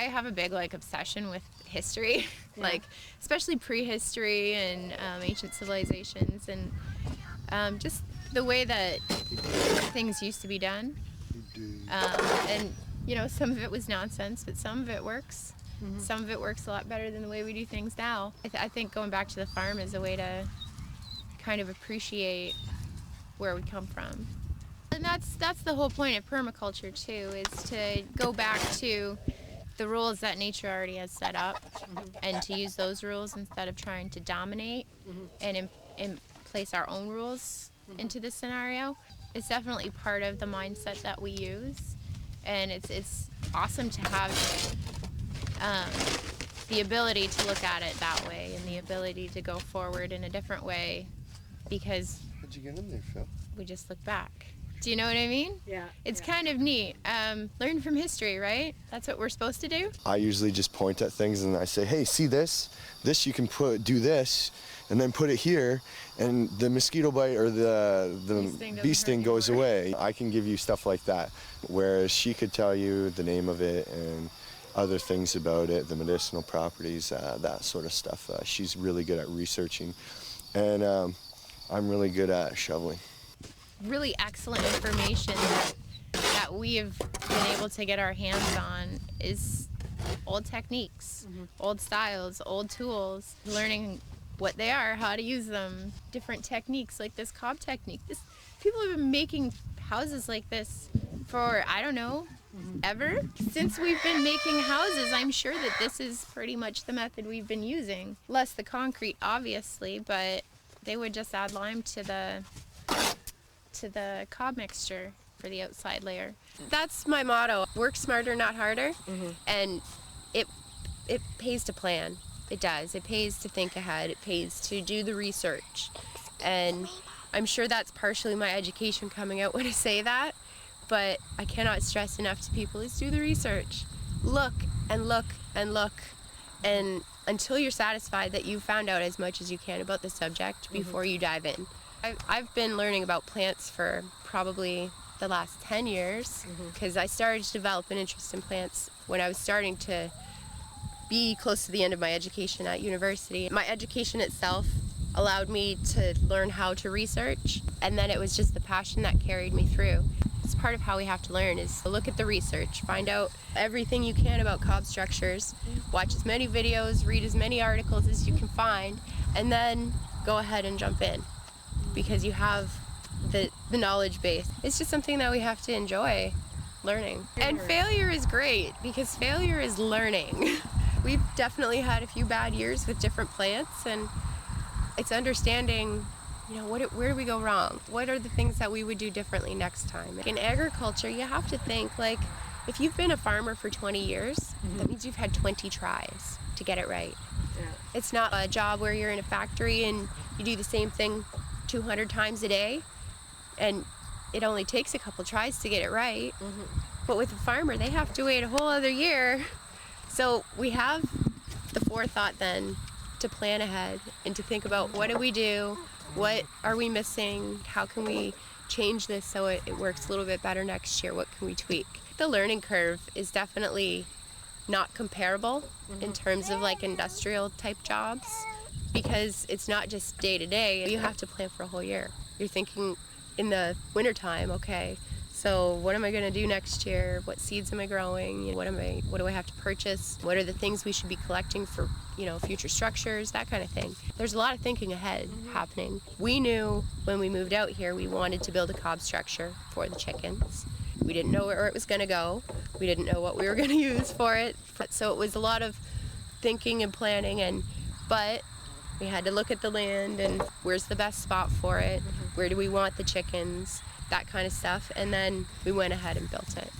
have a big obsession with history, especially prehistory and ancient civilizations, and just the way that things used to be done. And some of it was nonsense, but some of it works. Mm-hmm. Some of it works a lot better than the way we do things now. I think going back to the farm is a way to kind of appreciate where we come from. And that's the whole point of permaculture too, is to go back to the rules that nature already has set up, and to use those rules instead of trying to dominate and place our own rules into this scenario. It's definitely part of the mindset that we use, and it's awesome to have the ability to look at it that way, and the ability to go forward in a different way, because how'd you get in there, Phil? We just look back. Do you know what I mean? Yeah. It's kind of neat. Learn from history, right? That's what we're supposed to do. I usually just point at things and I say, hey, see this? This you can do this, and then put it here, and the mosquito bite or the bee sting goes away. I can give you stuff like that, whereas she could tell you the name of it and other things about it, the medicinal properties, that sort of stuff. She's really good at researching, and I'm really good at shoveling. Really excellent information that we have been able to get our hands on is old techniques, old styles, old tools, learning what they are, how to use them, different techniques like this cob technique. People have been making houses like this for, I don't know, ever. Since we've been making houses, I'm sure that this is pretty much the method we've been using. Less the concrete, obviously, but they would just add lime to the cob mixture for the outside layer. That's my motto. Work smarter, not harder. And it pays to plan. It does. It pays to think ahead. It pays to do the research. And I'm sure that's partially my education coming out when I say that, but I cannot stress enough to people is do the research. Look and look and look, and until you're satisfied that you've found out as much as you can about the subject before you dive in. I've been learning about plants for probably the last 10 years, because I started to develop an interest in plants when I was starting to be close to the end of my education at university. My education itself allowed me to learn how to research, and then it was just the passion that carried me through. It's part of how we have to learn, is to look at the research, find out everything you can about cob structures, watch as many videos, read as many articles as you can find, and then go ahead and jump in, because you have the knowledge base. It's just something that we have to enjoy learning. And failure is great, because failure is learning. We've definitely had a few bad years with different plants, and it's understanding, where do we go wrong? What are the things that we would do differently next time? In agriculture, you have to think, if you've been a farmer for 20 years, that means you've had 20 tries to get it right. Yeah. It's not a job where you're in a factory and you do the same thing 200 times a day, and it only takes a couple tries to get it right. But with a farmer, they have to wait a whole other year. So we have the forethought then to plan ahead and to think about, what do we do? What are we missing? How can we change this so it works a little bit better next year? What can we tweak? The learning curve is definitely not comparable in terms of industrial type jobs, because it's not just day to day. You have to plan for a whole year. You're thinking in the wintertime, okay, so what am I going to do next year? What seeds am I growing? What do I have to purchase? What are the things we should be collecting for, future structures, that kind of thing. There's a lot of thinking ahead happening. We knew when we moved out here we wanted to build a cob structure for the chickens. We didn't know where it was going to go. We didn't know what we were going to use for it. So it was a lot of thinking and planning, but we had to look at the land and where's the best spot for it? Where do we want the chickens? That kind of stuff. And then we went ahead and built it.